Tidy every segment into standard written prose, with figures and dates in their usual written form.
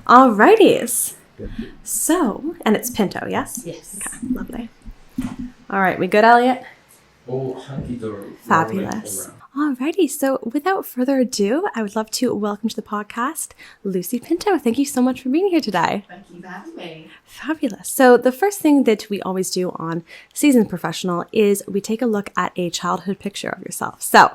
Alrighties. So, and it's Pinto, yes? Yes. Okay, lovely. All right, we good, Elliot? Oh, hunky-dory. Fabulous. Alrighty, so without further ado, I would love to welcome to the podcast Lucy Pinto. Thank you so much for being here today. Thank you for having me. Fabulous. So the first thing that we always do on Seasoned Professional is we take a look at a childhood picture of yourself. So,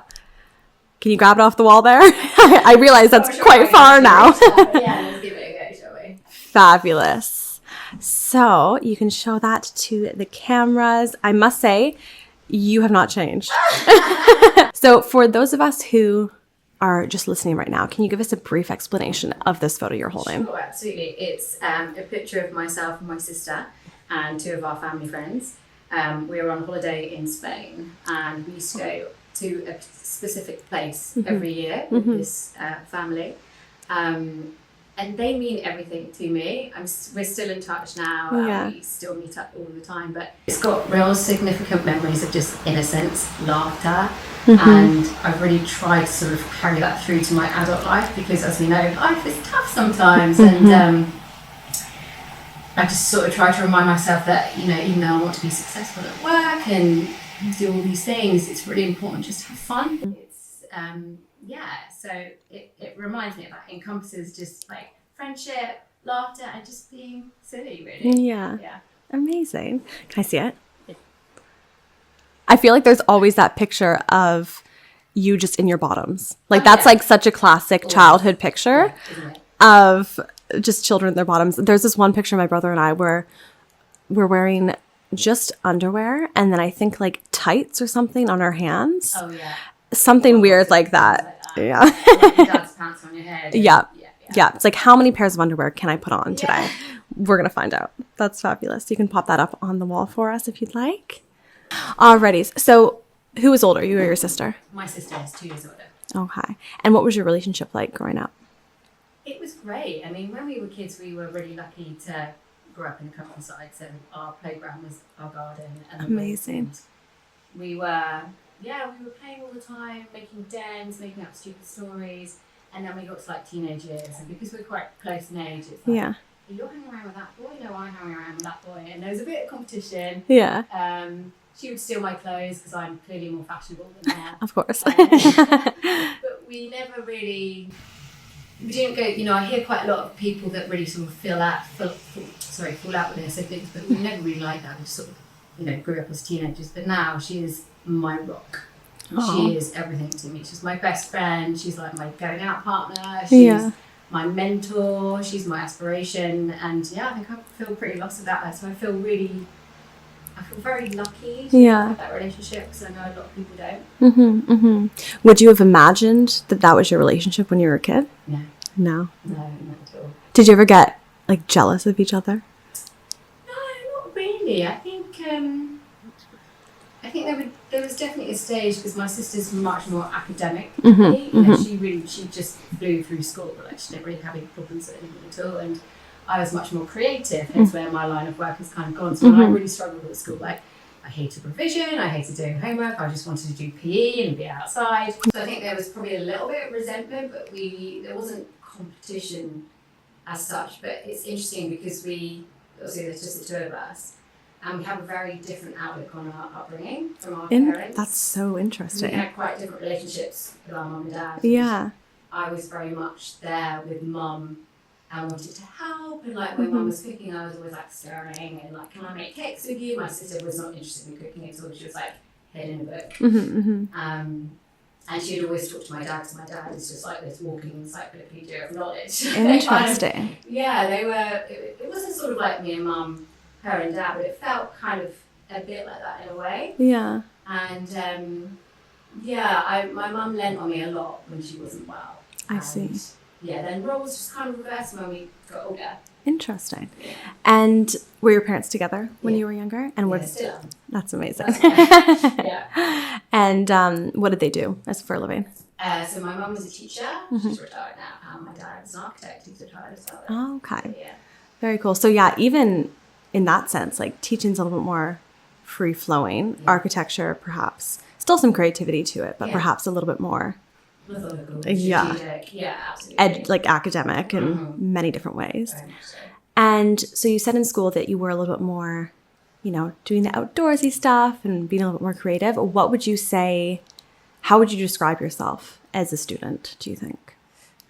can you grab it off the wall there? I realize that's quite far now. Yeah, let's give it a go, shall we? Fabulous. So you can show that to the cameras. I must say, you have not changed. So for those of us who are just listening right now, can you give us a brief explanation of this photo you're holding? Sure, absolutely. It's a picture of myself and my sister and two of our family friends. We were on holiday in Spain and we used to go to a specific place every year with this family. And they mean everything to me. We're still in touch now. Yeah. We still meet up all the time. But it's got real significant memories of just innocence, laughter. And I've really tried to sort of carry that through to my adult life because, as we know, life is tough sometimes. And I just sort of try to remind myself that, you know, even though I want to be successful at work and do all these things, it's really important just to have fun. It's so it reminds me of that. It encompasses just like friendship, laughter, and just being silly, really. Yeah. Amazing. Can I see it? Yeah. I feel like there's always that picture of you just in your bottoms. Like that's like such a classic childhood picture of just children in their bottoms. There's this one picture my brother and I where we're wearing just underwear and then I think like tights or something on our hands. Oh yeah. Something weird like that. Yeah. Like your dad's pants on your head. Yeah. It's like, how many pairs of underwear can I put on today? We're going to find out. That's fabulous. You can pop that up on the wall for us if you'd like. Alrighty. So who was older, you or your sister? My sister is 2 years older. Okay. And what was your relationship like growing up? It was great. I mean, when we were kids, we were really lucky to grow up in the countryside. So our playground was our garden. And amazing. We were playing all the time, making dens, making up stupid stories. And then we got to like teenage years. And because we're quite close in age, it's like, you're hanging around with that boy? No, I'm hanging around with that boy. And there was a bit of competition. Yeah. She would steal my clothes because I'm clearly more fashionable than her. Of course. But we never really... We didn't go, you know, I hear quite a lot of people that really sort of fall out with their siblings, but we never really liked that. We just sort of, you know, grew up as teenagers. But now she is my rock. Aww. She is everything to me. She's my best friend. She's like my going out partner. She's my mentor. She's my aspiration. And yeah, I think I feel pretty lost without her. So I feel very lucky to have that relationship because I know a lot of people don't. Would you have imagined that was your relationship when you were a kid? No, not at all. Did you ever get like jealous of each other? No, not really. I think there was definitely a stage because my sister's much more academic. You know, she just flew through school, but like she didn't really have any problems with anything at all. And I was much more creative. Hence where my line of work has kind of gone. So I really struggled at school. Like I hated revision. I hated doing homework. I just wanted to do PE and be outside. So I think there was probably a little bit of resentment, but there wasn't competition as such. But it's interesting because obviously there's just the two of us. And we have a very different outlook on our upbringing from our parents. That's so interesting. We had quite different relationships with our mum and dad. Yeah. I was very much there with mum and wanted to help. And like when mum was cooking, I was always like stirring and like, can I make cakes with you? My sister was not interested in cooking at all. She was like head in a book. And she'd always talk to my dad because my dad is just like this walking encyclopedia of knowledge. Interesting. It wasn't sort of like me and mum, her and dad, but it felt kind of a bit like that in a way. Yeah. And my mum lent on me a lot when she wasn't well. I see. Yeah, then roles just kind of reversed when we got older. Interesting. Yeah. And were your parents together when you were younger? And still. That's amazing. Yeah. And what did they do as for a living? So my mum was a teacher. She's retired now. And my dad was an architect. He's retired as well. Oh, okay. So, yeah. Very cool. So yeah, even in that sense, like teaching's a little bit more free-flowing. Architecture, perhaps. Still some creativity to it, but perhaps a little bit more methodical, Yeah. strategic. Yeah, absolutely. Like academic in many different ways. Very much so. And so you said in school that you were a little bit more, doing the outdoorsy stuff and being a little bit more creative. What would you say, how would you describe yourself as a student, do you think?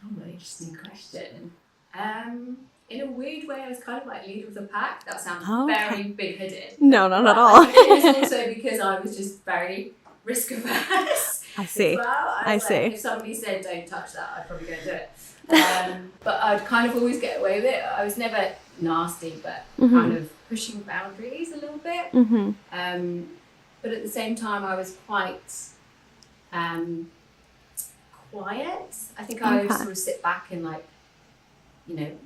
Oh, what an interesting question. In a weird way, I was kind of like leader of the pack. That sounds very big-headed. No, not at But all. I think it was also because I was just very risk-averse. I see. Well, I see. If somebody said, don't touch that, I'd probably go and do it. But I'd kind of always get away with it. I was never nasty, but kind of pushing boundaries a little bit. But at the same time, I was quite quiet. I think I would sort of sit back and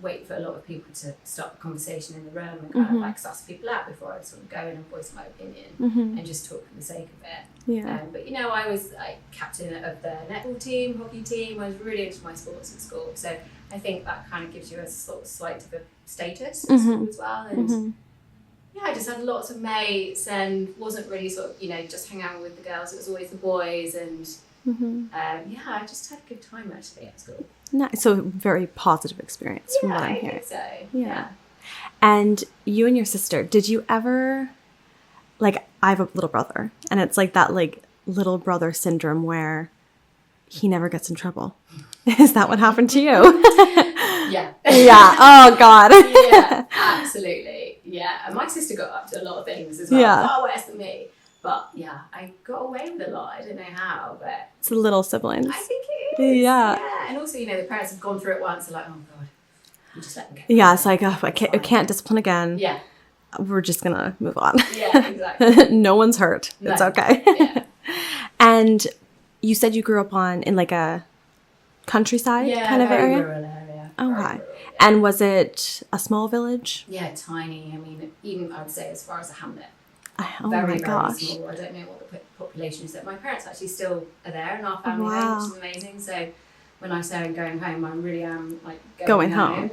wait for a lot of people to start the conversation in the room and kind of like suss people out before I sort of go in and voice my opinion and just talk for the sake of it. Yeah. But I was like captain of the netball team, hockey team. I was really into my sports at school, so I think that kind of gives you a sort of slight of a status at school as well. And yeah, I just had lots of mates and wasn't really sort of just hang out with the girls. It was always the boys, and yeah, I just had a good time actually at school. Nice. So very positive experience from what I'm I hearing. think so. Yeah. And you and your sister, did you ever, I have a little brother, and it's like that little brother syndrome where he never gets in trouble. Is that what happened to you? Yeah. Yeah. Oh God. Yeah, absolutely. Yeah. And my sister got up to a lot of things as well. Yeah. Far worse than me. But yeah, I got away with a lot. I don't know how, but It's little siblings. I think it is. Yeah. And also, the parents have gone through it once. They're like, oh God, you just let them go. Yeah. It's like, oh, I can't discipline again. Yeah. We're just going to move on. Yeah, exactly. No one's hurt. No. It's okay. Yeah. And you said you grew up in a countryside kind of very area? rural area. Oh, Very hi. rural, yeah. And was it a small village? Yeah, tiny. I mean, even I would say as far as a hamlet. Oh Very, my very gosh. small. I don't know what the population is there. My parents actually still are there in our family Wow. home, which is amazing. So when I say I'm going home, I really am like Going home.